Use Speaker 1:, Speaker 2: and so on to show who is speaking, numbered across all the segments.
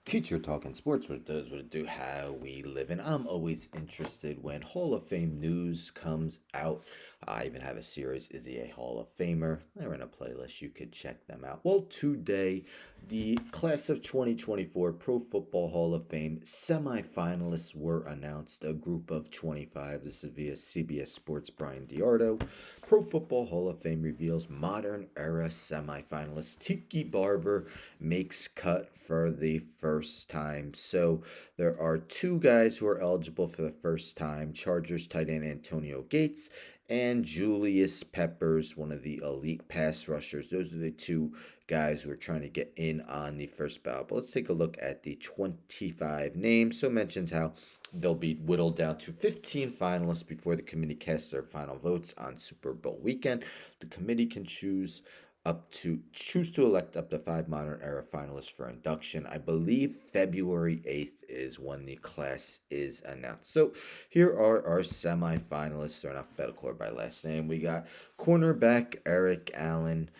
Speaker 1: Teacher talking sports, what it does, what it do, how we live. And I'm always interested when Hall of Fame news comes out. I even have a series, Is He a Hall of Famer? They're in a playlist. You could check them out. Well, today, the class of 2024 Pro Football Hall of Fame semifinalists were announced. A group of 25. This is via CBS Sports Brian Diardo. Pro Football Hall of Fame reveals modern era semifinalist Tiki Barber makes cut for the first time. So there are two guys who are eligible for the first time: Chargers tight end Antonio Gates and Julius Peppers, one of the elite pass rushers. Those are the two guys who are trying to get in on the first ballot. But let's take a look at the 25 names. So mentions how they'll be whittled down to 15 finalists before the committee casts their final votes on Super Bowl weekend. The committee can choose to elect up to five modern era finalists for induction. I believe February 8th is when the class is announced. So here are our semifinalists. They're in alphabetical order by last name. We got cornerback Eric Allen,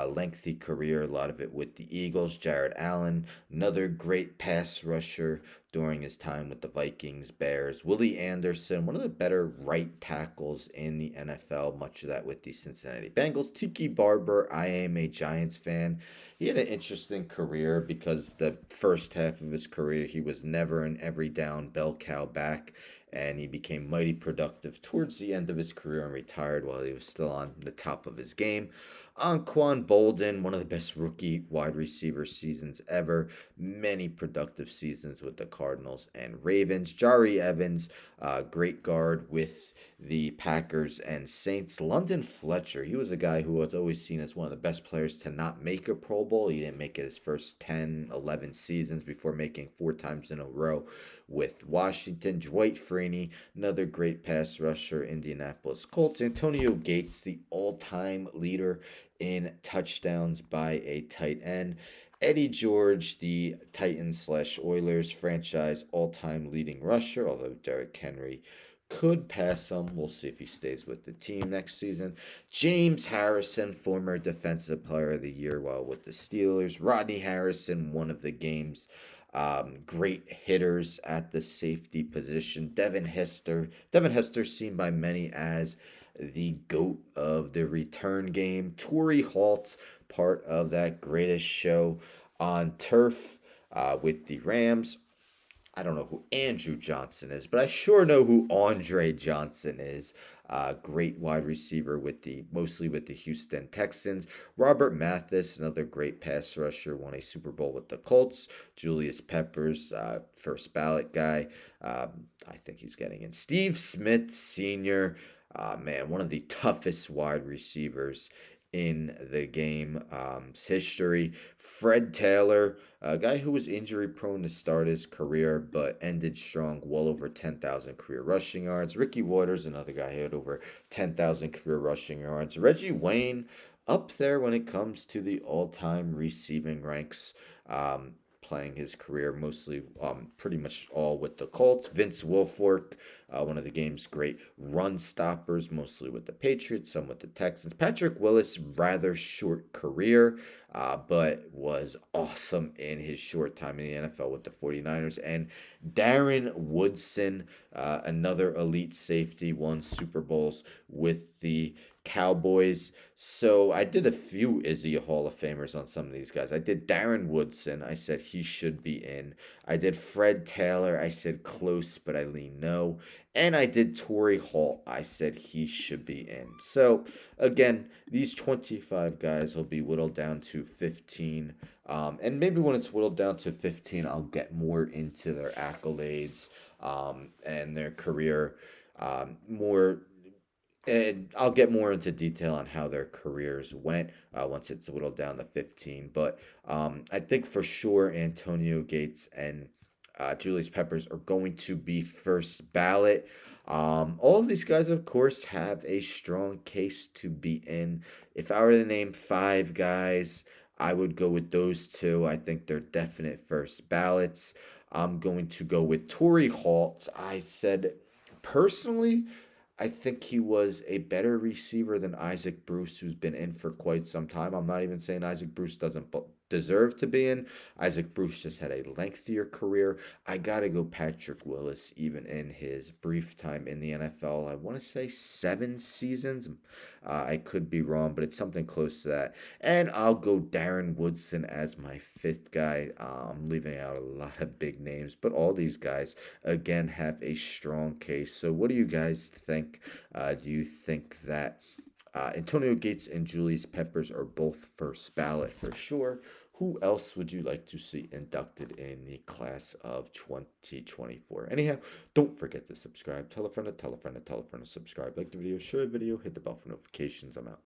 Speaker 1: lengthy career, a lot of it with the Eagles. Jared Allen, another great pass rusher during his time with the Vikings, Bears. Willie Anderson, one of the better right tackles in the NFL, much of that with the Cincinnati Bengals. Tiki Barber, I am a Giants fan. He had an interesting career because the first half of his career, he was never an every down bell cow back, and he became mighty productive towards the end of his career and retired while he was still on the top of his game. Anquan Bolden, one of the best rookie wide receiver seasons ever. Many productive seasons with the Cardinals and Ravens. Jari Evans, great guard with the Packers and Saints. London Fletcher, he was a guy who was always seen as one of the best players to not make a Pro Bowl. He didn't make it his first 10, 11 seasons before making four times in a row with Washington. Dwight Freeney, another great pass rusher, Indianapolis Colts. Antonio Gates, the all-time leader in touchdowns by a tight end. Eddie George, the Titans slash Oilers franchise all time leading rusher, although Derrick Henry could pass him. We'll see if he stays with the team next season. James Harrison, former Defensive Player of the Year while with the Steelers. Rodney Harrison, one of the game's great hitters at the safety position. Devin Hester, seen by many as the GOAT of the return game. Torrey Holt, part of that greatest show on turf with the Rams. I don't know who Andrew Johnson is, but I sure know who Andre Johnson is. Great wide receiver with mostly with the Houston Texans. Robert Mathis, another great pass rusher, won a Super Bowl with the Colts. Julius Peppers, first ballot guy. I think he's getting in. Steve Smith Sr., man, one of the toughest wide receivers in the game's history. Fred Taylor, a guy who was injury prone to start his career but ended strong, well over 10,000 career rushing yards. Ricky Waters, another guy who had over 10,000 career rushing yards. Reggie Wayne, up there when it comes to the all time receiving ranks. Playing his career mostly, pretty much all with the Colts. Vince Wilfork, one of the game's great run stoppers, mostly with the Patriots, some with the Texans. Patrick Willis, rather short career, but was awesome in his short time in the NFL with the 49ers. And Darren Woodson, another elite safety, won Super Bowls with the Cowboys. So I did a few Izzy Hall of Famers on some of these guys. I did Darren Woodson. I said he should be in. I did Fred Taylor. I said close, but I lean no. And I did Torrey Holt. I said he should be in. So again, these 25 guys will be whittled down to 15. And maybe when it's whittled down to 15, I'll get more into their accolades and their career more, and I'll get more into detail on how their careers went once it's whittled down to 15. But I think for sure Antonio Gates and Julius Peppers are going to be first ballot. All of these guys, of course, have a strong case to be in. If I were to name five guys, I would go with those two. I think they're definite first ballots. I'm going to go with Torrey Holt. I said personally, I think he was a better receiver than Isaac Bruce, who's been in for quite some time. I'm not even saying Isaac Bruce doesn't deserve to be in. Isaac Bruce just had a lengthier career. I gotta go Patrick Willis, even in his brief time in the NFL. I want to say 7 seasons. I could be wrong, but it's something close to that. And I'll go Darren Woodson as my fifth guy. I'm leaving out a lot of big names, but all these guys, again, have a strong case. So, what do you guys think? Do you think that Antonio Gates and Julius Peppers are both first ballot for sure? Who else would you like to see inducted in the class of 2024? Anyhow, don't forget to subscribe. Tell a friend to tell a friend to tell a friend to subscribe. Like the video, share the video, hit the bell for notifications. I'm out.